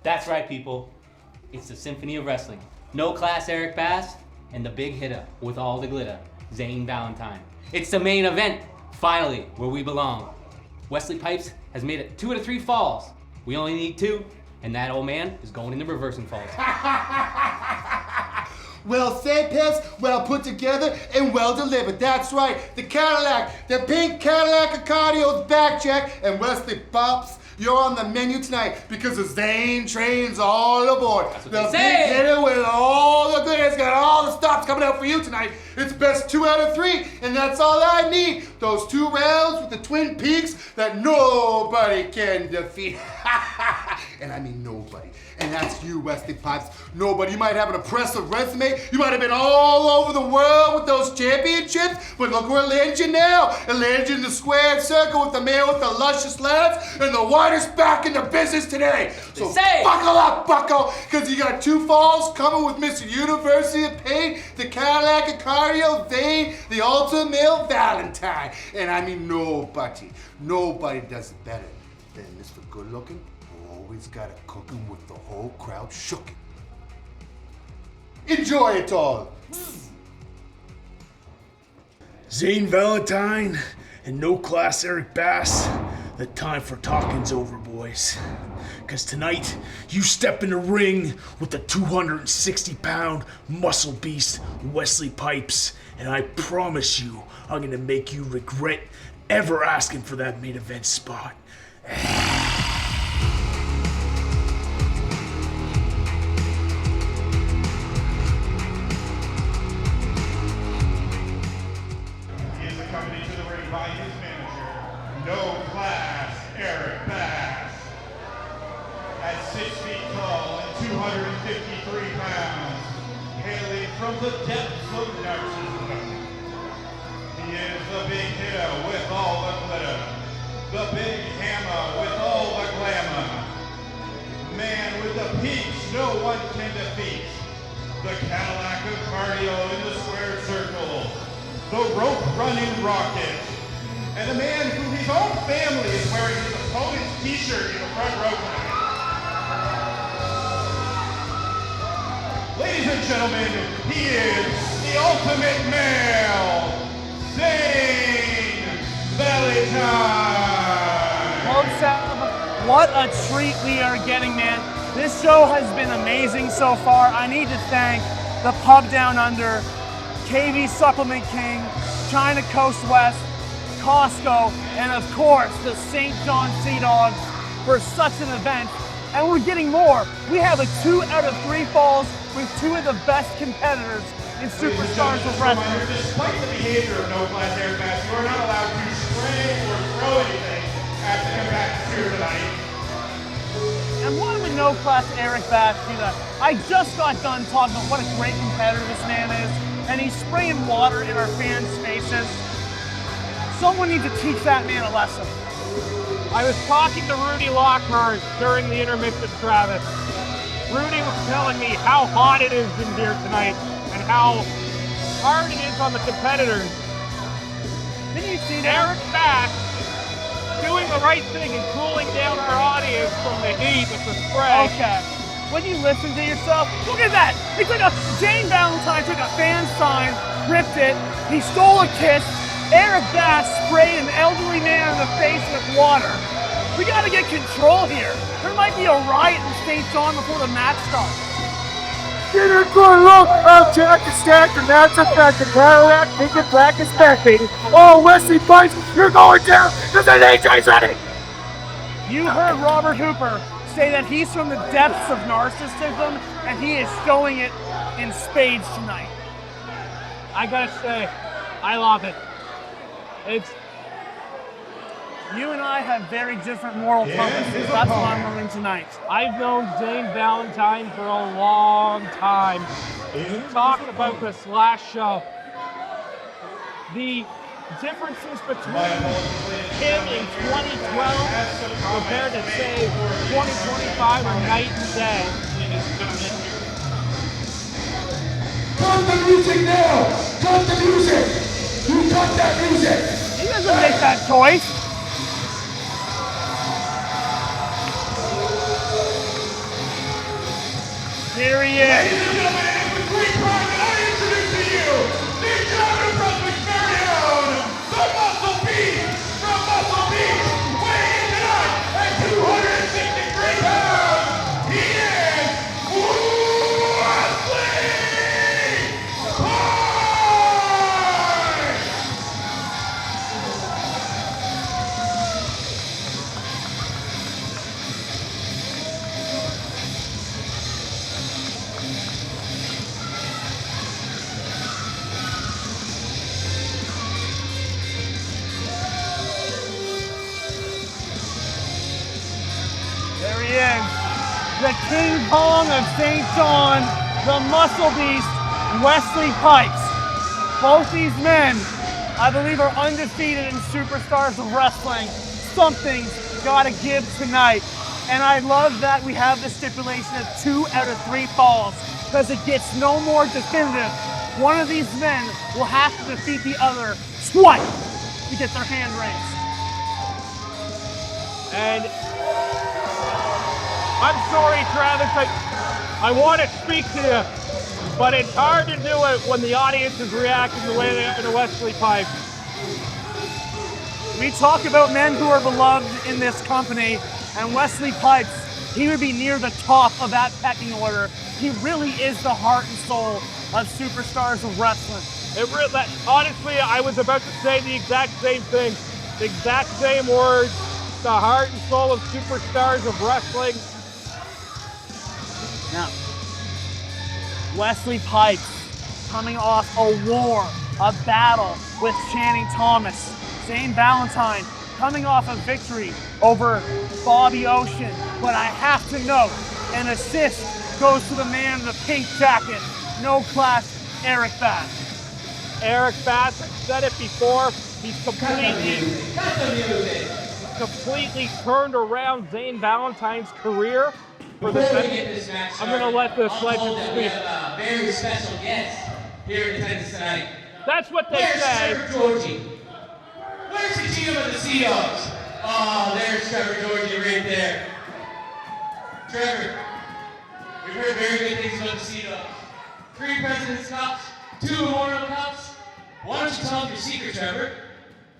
That's right, people. It's the Symphony of Wrestling. No class Erik Bass, and the big hitter with all the glitter, Zane Valentine. It's the main event, finally, where we belong. Wesley Pipes has made it 2 out of 3 falls. We only need 2, and that old man is going into reversing falls. Well said, Pece, well put together, and well delivered. That's right, the Cadillac, the pink Cadillac of Cardio's back, Jack, and Wesley Pipes, you're on the menu tonight because the Zane train's all aboard. The big hitter with all the goodies, got all the stops coming out for you tonight. It's best 2 out of 3, and that's all I need. Those 2 rounds with the Twin Peaks that nobody can defeat. And I mean nobody. And that's you, Wesley Pipes. Nobody. You might have an impressive resume. You might have been all over the world with those championships, but look where it lands you now. It lands you in the squared circle with the man with the luscious lance and the widest back in the business today. So buckle up, bucko, because you got 2 falls coming with Mr. University of Pain, the Cadillac of Cardio, Zane, the ultimate male Valentine. And I mean nobody does it better than Mr. Good Looking. Always got it cooking with the whole crowd shookin'. Enjoy it all. Zane Valentine and no class Erik Bass, the time for talking's over, boys. Cause tonight, you step in the ring with the 260-pound muscle beast, Wesley Pipes, and I promise you, I'm gonna make you regret ever asking for that main event spot. No class, Erik Bass. At 6 feet tall and 253 pounds, hailing from the depths of narcissism. He is the big hitter with all the glitter, the big hammer with all the glamour, man with the peaks no one can defeat, the Cadillac of cardio in the square circle, the rope running rocket, and a man who his own family is wearing his opponent's t-shirt in the front row tonight. Ladies and gentlemen, he is the ultimate male, Zane Valentine. Kotsabasakis, what a treat we are getting, man. This show has been amazing so far. I need to thank the Pub Down Under, KV Supplement King, China Coast West, Costco, and of course the St. John Sea Dogs for such an event. And we're getting more. We have a 2 out of 3 falls with 2 of the best competitors in Superstars of Wrestling. Despite the behavior of no class Erik Bass, you are not allowed to spray or throw anything at the combatants here tonight. And why would no class Erik Bass do that? I just got done talking about what a great competitor this man is, and he's spraying water in our fans' faces. Someone needs to teach that man a lesson. I was talking to Rudy Lockhart during the intermission, Travis. Rudy was telling me how hot it is in here tonight and how hard it is on the competitors. Didn't you see that? Erik Bass doing the right thing and cooling down our audience from the heat with the spray. Okay. When you listen to yourself, look at that. He took a, Zane Valentine took a fan sign, ripped it, he stole a kiss. Erik Bass sprayed an elderly man in the face with water. We gotta get control here. There might be a riot in St. John before the match starts. Get a good look of Jack and Stack, and that's a fact. The Cadillac, pink and black is back, baby. Oh, Wesley Pipes, you're going down because the AJ's ready. You heard Robert Hooper say that he's from the depths of narcissism, and he is showing it in spades tonight. I gotta say, I love it. You and I have very different moral compasses. That's what I'm learning tonight. I've known Zane Valentine for a long time. We talked about this last show. The differences between him in 2012 compared to, say, 2025 are night and day. Cut the music now! Cut the music! You cut that music! He doesn't make that choice. Hey! Ladies and gentlemen, with great pride that I introduce to you, the John Brunswick Fairdown, the Muscle Beast from Muscle Beach, weighing in tonight at 263 pounds. He is Wesley Pipes! There he is, the King Kong of St. John, the Muscle Beast, Wesley Pipes. Both these men, I believe, are undefeated in Superstars of Wrestling. Something's gotta give tonight. And I love that we have the stipulation of 2 out of 3 falls, because it gets no more definitive. One of these men will have to defeat the other twice to get their hand raised. And I'm sorry, Travis, I want to speak to you, but it's hard to do it when the audience is reacting the way they are to Wesley Pipes. We talk about men who are beloved in this company, and Wesley Pipes, he would be near the top of that pecking order. He really is the heart and soul of Superstars of Wrestling. Honestly, I was about to say the exact same thing, the exact same words, the heart and soul of Superstars of Wrestling. Now, Wesley Pipes coming off a war, a battle with Channing Thomas. Zane Valentine coming off a victory over Bobby Ocean. But I have to note, an assist goes to the man in the pink jacket, no class, Erik Bass. Erik Bass, I've said it before, he's completely turned around Zane Valentine's career. For the Before we get this match started, I'm going to let this I'm legend told that we speak. have a very special guest here in attendance tonight. That's what they Where's say. Trevor Georgie? Where's the GM of the Sea Dogs? Oh, there's Trevor Georgie right there. Trevor, we've heard very good things about the Sea Dogs. 3 President's Cups, 2 Memorial Cups. Why don't you tell them your secret, Trevor?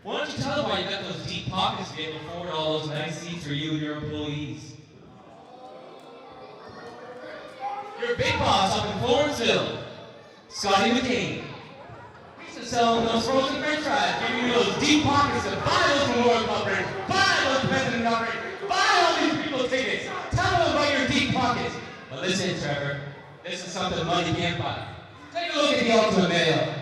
Why don't you tell them why you got those deep pockets to be able to afford all those nice seats for you and your employees? Your big boss up in Florenceville, Scotty McCain. We used to sell those frozen french fries, giving you those deep pockets to buy those Memorial Cup rings, buy those President Cup rings, buy all these people's tickets. Tell them about your deep pockets. But listen, Trevor, this is something money can't buy. Take a look at the Ultimate Male.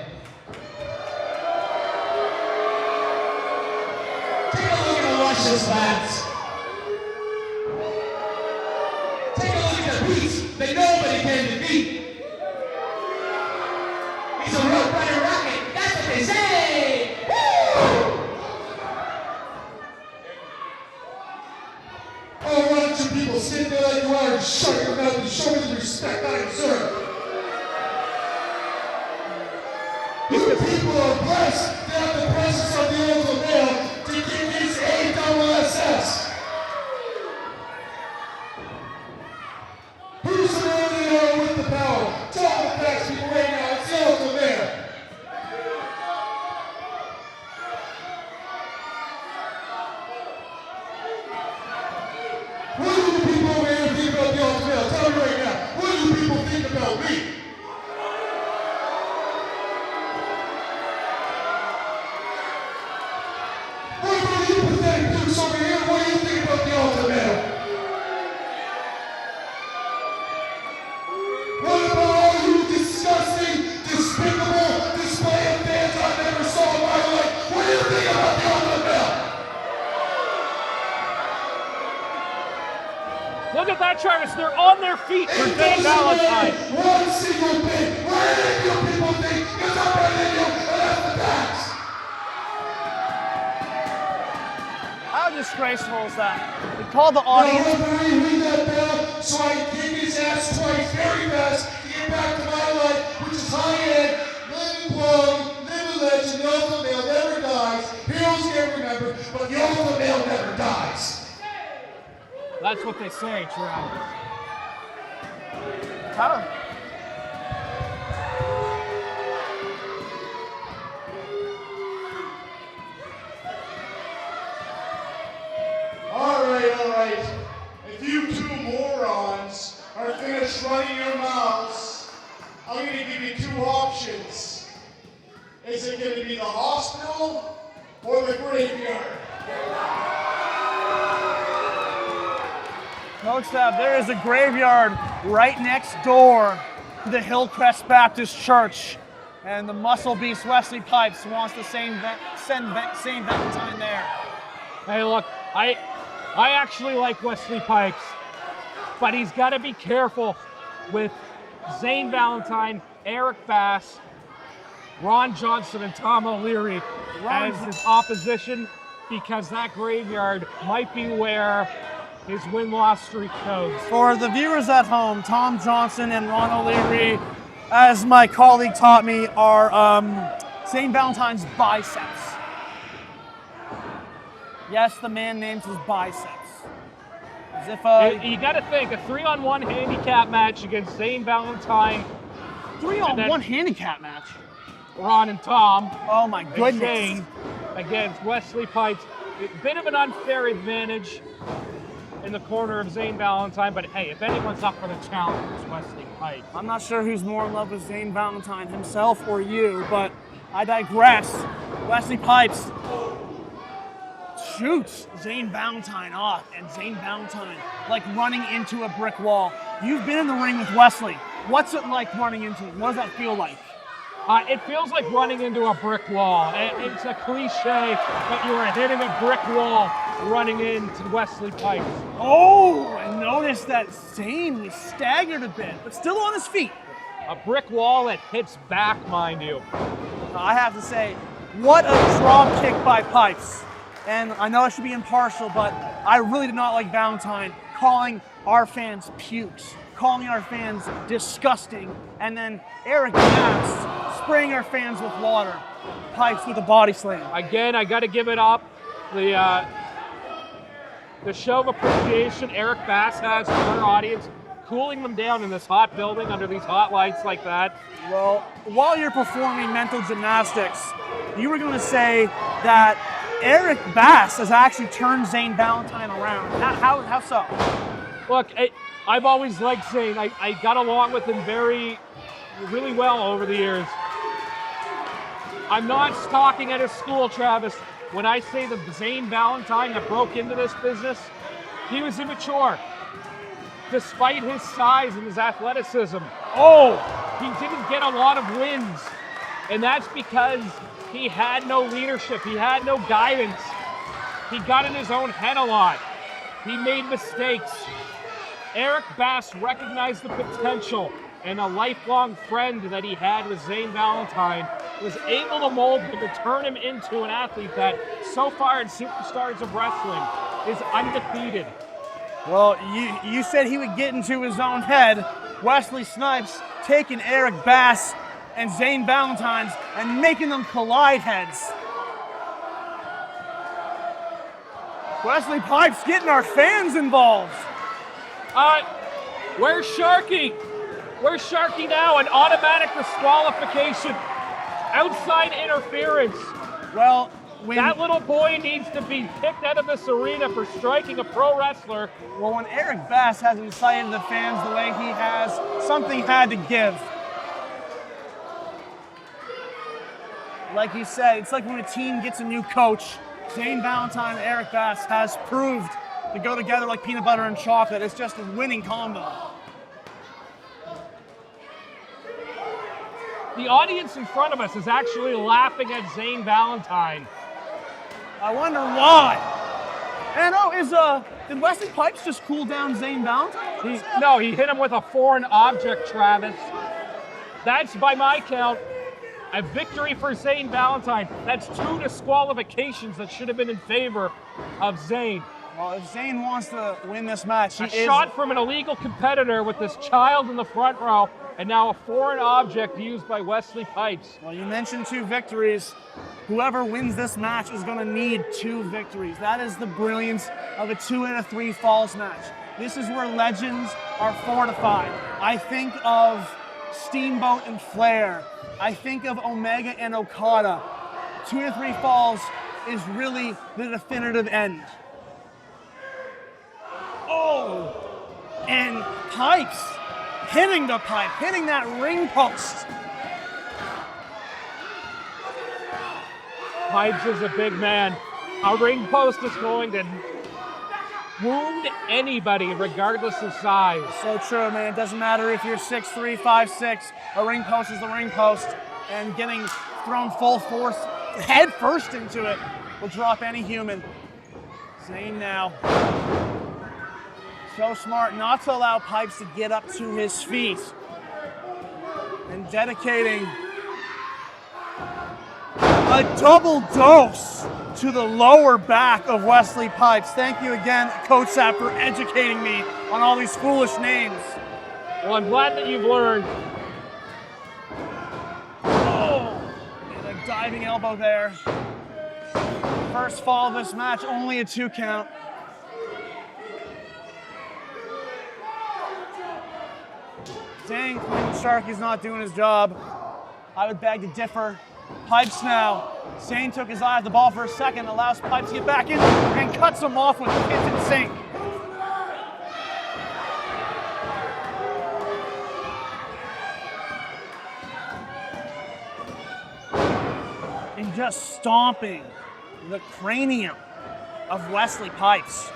Take a look at the luscious slats. Take a look at the beats that nobody can defeat. He's a rope rider rocket, that's what they say! Woo! Oh, why don't you people sit there like you are and shut your mouth and show me the respect I deserve? You people are blessed to have the presence of the Ultimate Male to give his AWSS. Who's the man in there with the power? Tell the facts people right now, it's the Ultimate Male. What do the people over here think about the Ultimate Male? Tell me right now. What do people think about me? What about you pathetic dudes over here? What do you think about the Ultimate Male? What about all you disgusting, despicable display of fans I never saw in my life? What do you think about the Ultimate Male? Look at that, Travis. They're on their feet for Zane Valentine. One single thing. What do you people think? Because I'm better than you, and that's the facts. How disgraceful is that? We call the audience. Now, referee, ring that bell so I can kick his ass twice very fast to get back to my life, which is high-end, living plug, living legend. The Ultimate Male never dies. Heroes get remembered, but the Ultimate Male never dies. That's what they say, Travis. right. If you two morons are finished running your mouths, I'm going to give you two options. Is it going to be the hospital or the graveyard? Coach Stab, there is a graveyard right next door to the Hillcrest Baptist Church. And the muscle beast Wesley Pipes wants to send Zane Valentine there. Hey, look, I actually like Wesley Pipes, but he's got to be careful with Zane Valentine, Erik Bass, Ron Johnson, and Tom O'Leary as his opposition, because that graveyard might be where his win-loss streak goes. For the viewers at home, Tom Johnson and Ron O'Leary, as my colleague taught me, are Zane Valentine's biceps. Yes, the man names his biceps. As if you got to think, a 3-on-1 handicap match against Zane Valentine. 3-on-1 handicap match? Ron and Tom. Oh my goodness. Zane against Wesley Pipes. A bit of an unfair advantage in the corner of Zane Valentine, but hey, if anyone's up for the challenge, it's Wesley Pipes. I'm not sure who's more in love with Zane Valentine, himself or you, but I digress. Wesley Pipes shoots Zane Valentine off, and Zane Valentine like running into a brick wall. You've been in the ring with Wesley. What's it like running into him? What does that feel like? It feels like running into a brick wall. It's a cliche, but you are hitting a brick wall running into Wesley Pipes. Oh, and notice that Zane was staggered a bit, but still on his feet. A brick wall that hits back, mind you. I have to say, what a drop kick by Pipes. And I know I should be impartial, but I really did not like Valentine calling our fans pukes, calling our fans disgusting, and then Erik Bass spraying our fans with water. Pipes with a body slam. Again, I got to give it up. The show of appreciation Erik Bass has for our audience, cooling them down in this hot building under these hot lights like that. Well, while you're performing mental gymnastics, you were going to say that Erik Bass has actually turned Zane Valentine around. How so? Look, I've always liked Zane. I got along with him really well over the years. I'm not stalking at his school, Travis. When I say the Zane Valentine that broke into this business, he was immature. Despite his size and his athleticism, he didn't get a lot of wins. And that's because he had no leadership. He had no guidance. He got in his own head a lot. He made mistakes. Erik Bass recognized the potential, and a lifelong friend that he had with Zane Valentine was able to mold him to turn him into an athlete that, so far in Superstars of Wrestling, is undefeated. Well, you said he would get into his own head. Wesley Snipes taking Erik Bass and Zane Valentine's and making them collide heads. Wesley Pipes getting our fans involved. Where's Sharky? Where's Sharky now? An automatic disqualification. Outside interference. Well, that little boy needs to be kicked out of this arena for striking a pro wrestler. Well, when Erik Bass has incited the fans the way he has, something had to give. Like you said, it's like when a team gets a new coach. Zane Valentine and Erik Bass has proved to go together like peanut butter and chocolate. It's just a winning combo. The audience in front of us is actually laughing at Zane Valentine. I wonder why. And did Wesley Pipes just cool down Zane Valentine? No, he hit him with a foreign object, Travis. That's, by my count, a victory for Zane Valentine. That's 2 disqualifications that should have been in favor of Zane. Well, if Zane wants to win this match, shot from an illegal competitor with this child in the front row, and now a foreign object used by Wesley Pipes. Well, you mentioned 2 victories. Whoever wins this match is going to need 2 victories. That is the brilliance of a 2 out of 3 falls match. This is where legends are fortified. I think of Steamboat and Flair. I think of Omega and Okada. 2 out of 3 falls is really the definitive end. And Pipes hitting the pipe, hitting that ring post. Pipes is a big man. A ring post is going to wound anybody regardless of size. So true, man. It doesn't matter if you're 6'3", 5'6". A ring post is the ring post. And getting thrown full force, head first into it, will drop any human. Zane now. So smart not to allow Pipes to get up to his feet. And dedicating a double dose to the lower back of Wesley Pipes. Thank you again, Kotsab, for educating me on all these foolish names. Well, I'm glad that you've learned. Oh, and a diving elbow there. First fall of this match, only a 2 count. Dang, Sharky's not doing his job. I would beg to differ. Pipes now. Zane took his eye off the ball for a second, allows Pipes to get back in and cuts him off with the kitchen sink. And just stomping the cranium of Wesley Pipes.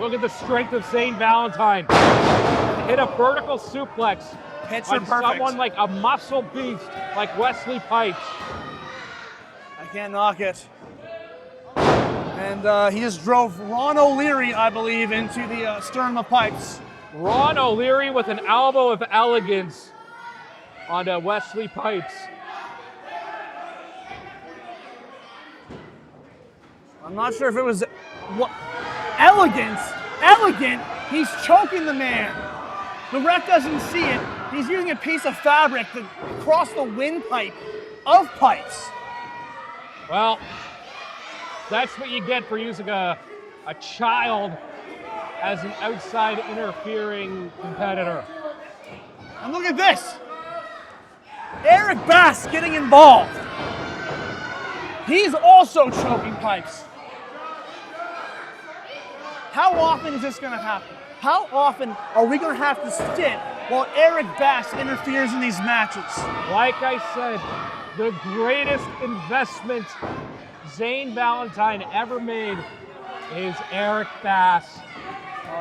Look at the strength of Zane Valentine. Hit a vertical suplex Picture on perfect. someone like a muscle beast like Wesley Pipes. I can't knock it. And he just drove Ron O'Leary, I believe, into the sternum of Pipes. Ron O'Leary with an elbow of elegance onto Wesley Pipes. I'm not sure if it was elegant. He's choking the man. The ref doesn't see it. He's using a piece of fabric to cross the windpipe of Pipes. Well, that's what you get for using a child as an outside interfering competitor. And look at this. Erik Bass getting involved. He's also choking Pipes. How often is this going to happen? How often are we going to have to sit while Erik Bass interferes in these matches? Like I said, the greatest investment Zane Valentine ever made is Erik Bass.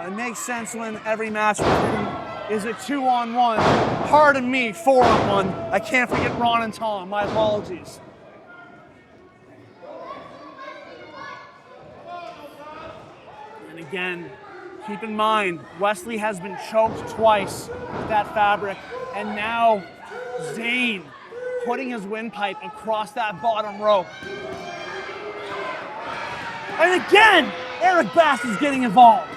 It makes sense when every match with him is a 2-on-1. Pardon me, 4-on-1. I can't forget Ron and Tom. My apologies. And again, keep in mind, Wesley has been choked twice with that fabric, and now Zane putting his windpipe across that bottom rope. And again, Erik Bass is getting involved.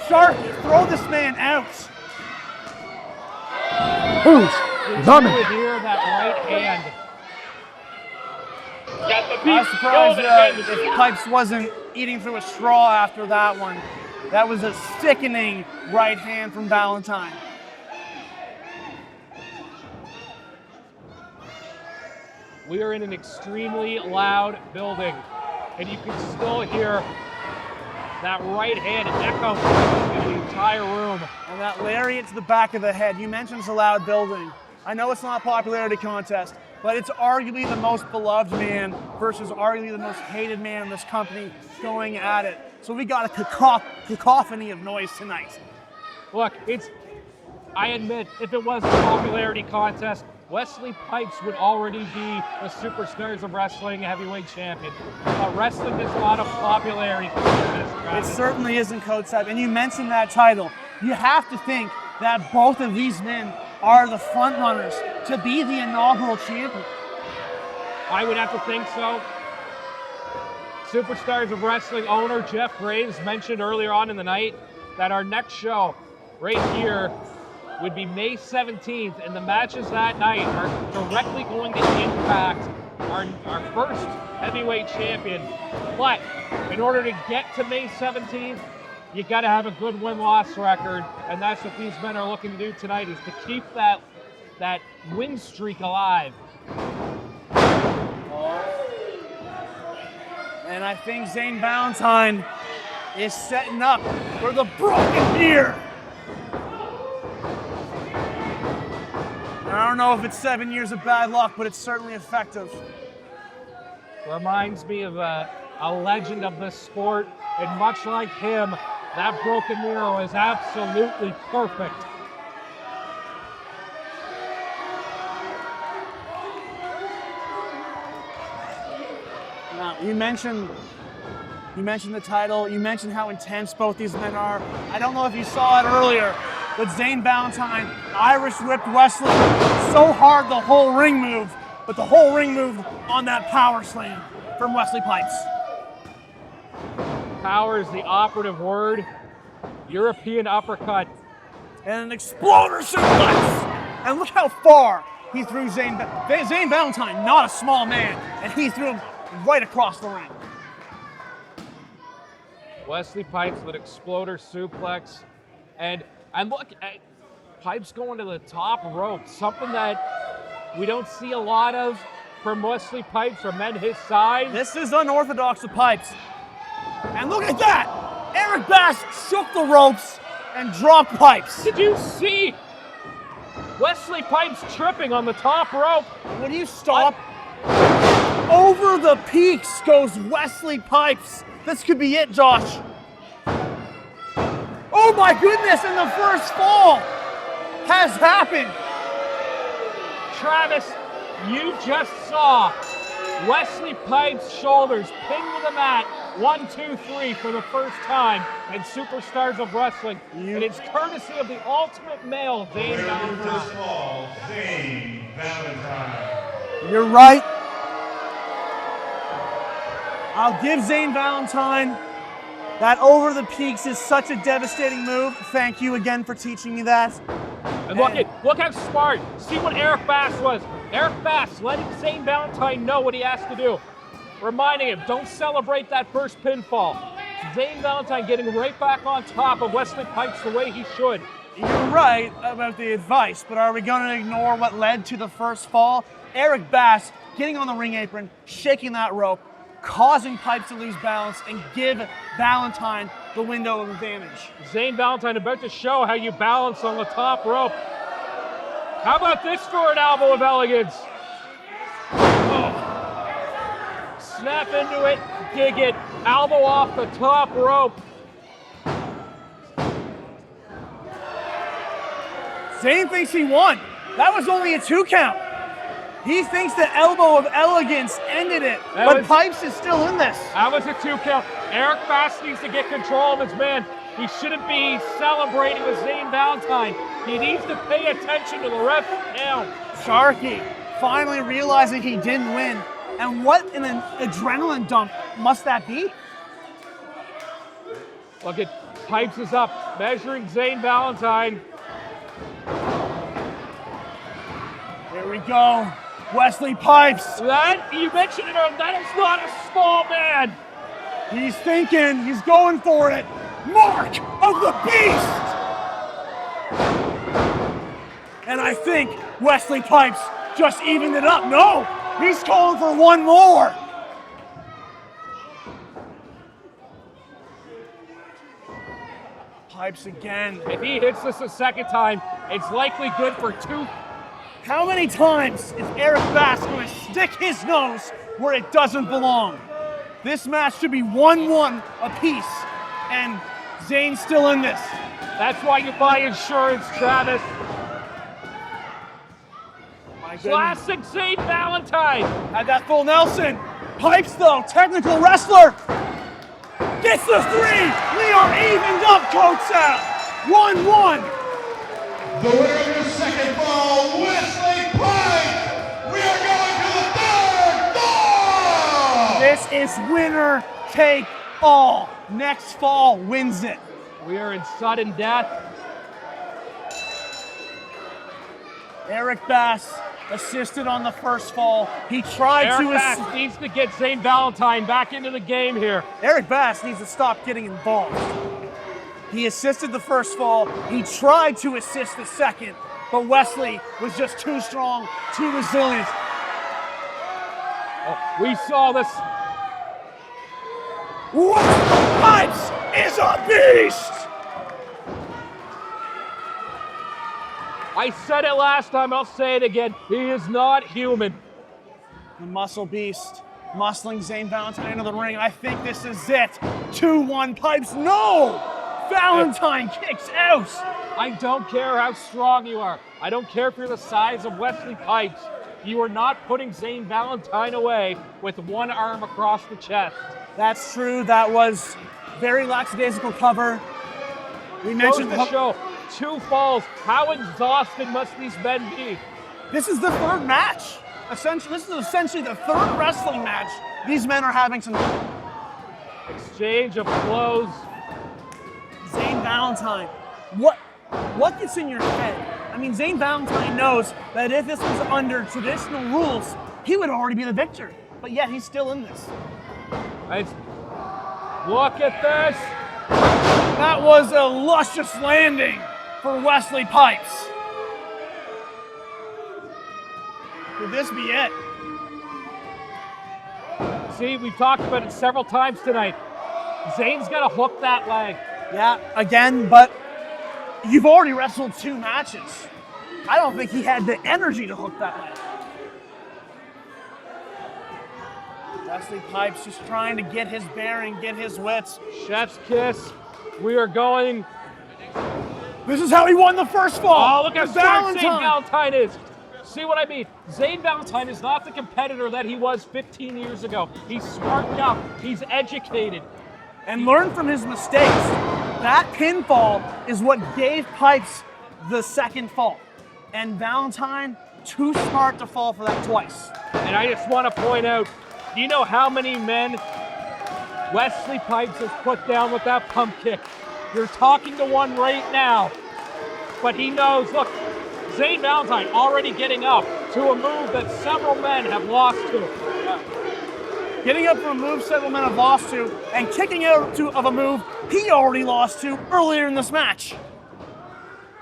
Sharky, throw this man out. Who's coming? You would hear that right hand. I was surprised if Pipes wasn't eating through a straw after that one. That was a sickening right hand from Valentine. We are in an extremely loud building, and you can still hear that right hand echo in the entire room. And that lariat to the back of the head. You mentioned it's a loud building. I know it's not a popularity contest, but it's arguably the most beloved man versus arguably the most hated man in this company going at it. So we got a cacophony of noise tonight. Look, I admit, if it was a popularity contest, Wesley Pipes would already be the Superstars of Wrestling heavyweight champion. Wrestling is not a popularity contest. It certainly isn't, Kotsab. And you mentioned that title. You have to think that both of these men are the front runners to be the inaugural champion. I would have to think so. Superstars of Wrestling owner Jeff Graves mentioned earlier on in the night that our next show right here would be May 17th, and the matches that night are directly going to impact our first heavyweight champion. But in order to get to May 17th, you got to have a good win-loss record, and that's what these men are looking to do tonight, is to keep that win streak alive. And I think Zane Valentine is setting up for the broken ear. I don't know if it's 7 years of bad luck, but it's certainly effective. Reminds me of a legend of the sport, and much like him, that broken mirror is absolutely perfect. Now, you mentioned the title, you mentioned how intense both these men are. I don't know if you saw it earlier, but Zane Valentine Irish whipped Wesley so hard the whole ring moved, but the whole ring moved on that power slam from Wesley Pipes. Power is the operative word. European uppercut. And an exploder suplex. And look how far he threw Zane Valentine, not a small man, and he threw him right across the ring. Wesley Pipes with exploder suplex. And look, Pipes going to the top rope, something that we don't see a lot of from Wesley Pipes, from men his size. This is unorthodox of Pipes. And look at that! Erik Bass shook the ropes and dropped Pipes. Did you see Wesley Pipes tripping on the top rope? Would you stop? Over the peaks goes Wesley Pipes. This could be it, Josh. Oh my goodness, and the first fall has happened. Travis, you just saw Wesley Pipes' shoulders pinned to the mat, 1, 2, 3 for the first time in Superstars of Wrestling. And it's courtesy of the ultimate male, Zane Valentine. Zane Valentine. You're right. I'll give Zane Valentine that over the peaks is such a devastating move. Thank you again for teaching me that. And look how smart. See what Erik Bass was. Erik Bass letting Zane Valentine know what he has to do. Reminding him, don't celebrate that first pinfall. Zane Valentine getting right back on top of Wesley Pipes the way he should. You're right about the advice, but are we going to ignore what led to the first fall? Erik Bass getting on the ring apron, shaking that rope, causing Pipes to lose balance and give Valentine the window of advantage. Zane Valentine about to show how you balance on the top rope. How about this for an elbow of elegance? Oh. Snap into it, dig it, elbow off the top rope. Zane thinks he won. That was only a 2 count. He thinks the elbow of elegance ended it, but Pipes is still in this. That was a 2 count. Erik Bass needs to get control of his man. He shouldn't be celebrating with Zane Valentine. He needs to pay attention to the ref now. Sharky finally realizing he didn't win. And what an adrenaline dump must that be? Look at Pipes is up, measuring Zane Valentine. Here we go. Wesley Pipes. That, you mentioned it earlier, that is not a small man. He's thinking, he's going for it. Mark of the Beast! And I think Wesley Pipes just evened it up. No, he's calling for one more. Pipes again. If he hits this a second time, it's likely good for 2. How many times is Erik Bass going to stick his nose where it doesn't belong? This match should be 1-1 apiece, and Zane's still in this. That's why you buy insurance, Travis. Classic Zane Valentine. Had that full Nelson. Pipes, though, technical wrestler. Gets the 3. We are evened up, Kotsab. 1-1. The winner of your second fall, Wesley Pipes. We are going to the third fall. This is winner take all. Next fall wins it. We are in sudden death. Erik Bass assisted on the first fall. He tried Erik Bass needs to get Zane Valentine back into the game here. Erik Bass needs to stop getting involved. He assisted the first fall. He tried to assist the second, but Wesley was just too strong, too resilient. We saw this. Wesley Pipes is He's a beast! I said it last time, I'll say it again. He is not human. The muscle beast muscling Zane Valentine into the ring. I think this is it. 2-1 Pipes. No! Valentine kicks out. I don't care how strong you are. I don't care if you're the size of Wesley Pipes. You are not putting Zane Valentine away with one arm across the chest. That's true. That was very lackadaisical cover. We mentioned the show. 2 falls. How exhausted must these men be? This is the third match. This is essentially the third wrestling match these men are having tonight. Exchange of blows. Zane Valentine. What gets in your head? I mean, Zane Valentine knows that if this was under traditional rules, he would already be the victor. But yet he's still in this. Look at this. That was a luscious landing for Wesley Pipes. Could this be it? See, we've talked about it several times tonight. Zane's got to hook that leg. Yeah, again, but you've already wrestled 2 matches. I don't think he had the energy to hook that leg. Wesley Pipes just trying to get his bearing, get his wits. Chef's kiss. We are going. This is how he won the first fall. Oh, look how strong Zane Valentine is. See what I mean? Zane Valentine is not the competitor that he was 15 years ago. He's smartened up. He's educated. And learned from his mistakes. That pinfall is what gave Pipes the second fall. And Valentine, too smart to fall for that twice. And I just want to point out, do you know how many men Wesley Pipes has put down with that pump kick? You're talking to one right now. But he knows, look, Zane Valentine already getting up to a move that several men have lost to. Getting up from a move several men have lost to, and kicking out of a move he already lost to earlier in this match.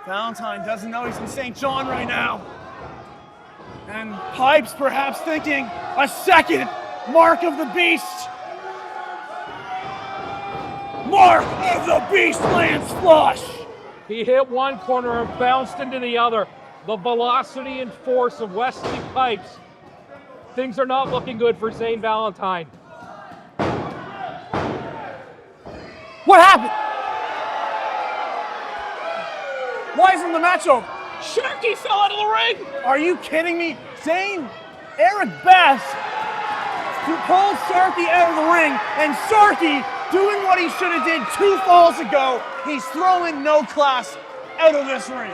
Valentine doesn't know he's in St. John right now. And Pipes perhaps thinking, a second mark of the beast. Mark of the beast lands flush. He hit one corner and bounced into the other. The velocity and force of Wesley Pipes. Things are not looking good for Zane Valentine. What happened? Why isn't the match over? Sharky fell out of the ring! Are you kidding me? Erik Bass pulled Sharky out of the ring, and Sharky doing what he should have did 2 falls ago. He's throwing no class out of this ring.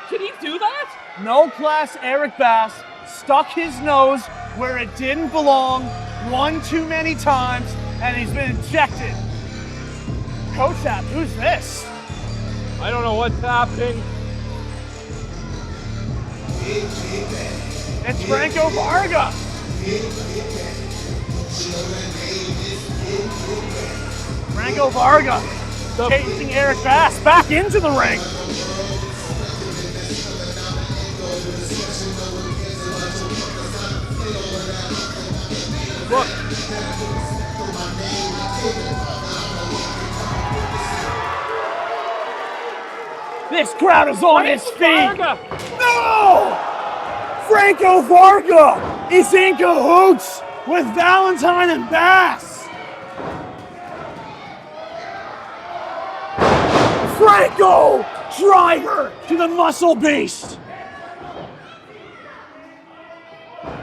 Can he do that? No class Erik Bass stuck his nose where it didn't belong one too many times, and he's been ejected. Kotsab, who's this? I don't know what's happening. It's Franco Varga. Franco Varga chasing Erik Bass back into the ring. Look. This crowd is on its feet. Varga. No! Franco Varga is in cahoots with Valentine and Bass. Franco driver to the muscle beast.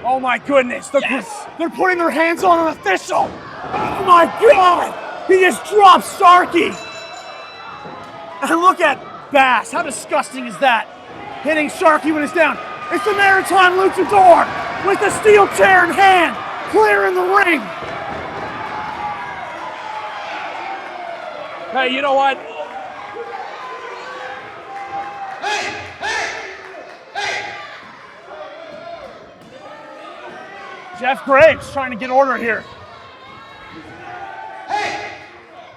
Oh my goodness, they're putting their hands on an official. Oh my God, he just dropped Sharky. And look at Bass, how disgusting is that? Hitting Sharky when it's down. It's the Maritime Luchador with the steel chair in hand, clearing the ring. Hey, you know what? Jeff Graves trying to get order here. Hey!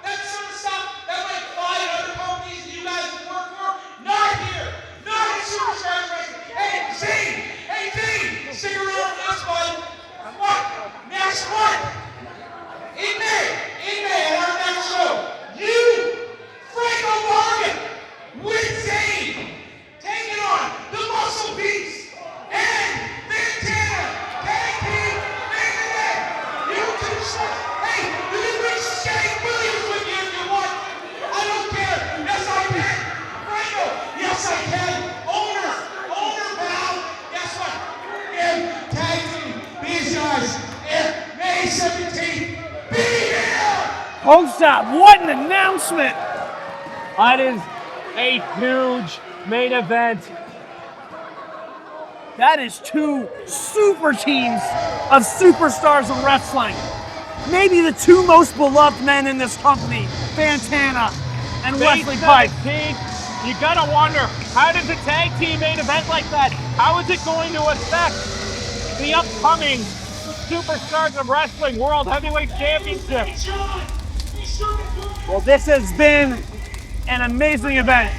That sort of stuff that like 5 other companies you guys work for, not here! Not at Superstars Wrestling! Hey, Zane! Stick around with us, bud! guys, and May 17th, be here! Kotsab, what an announcement! That is a huge main event. That is two super teams of superstars of wrestling. Maybe the two most beloved men in this company, Fantana and Wesley Pipes. You gotta wonder, how does a tag team main event like that, how is it going to affect the upcoming Superstars of Wrestling World Heavyweight Championship? Well, this has been an amazing event.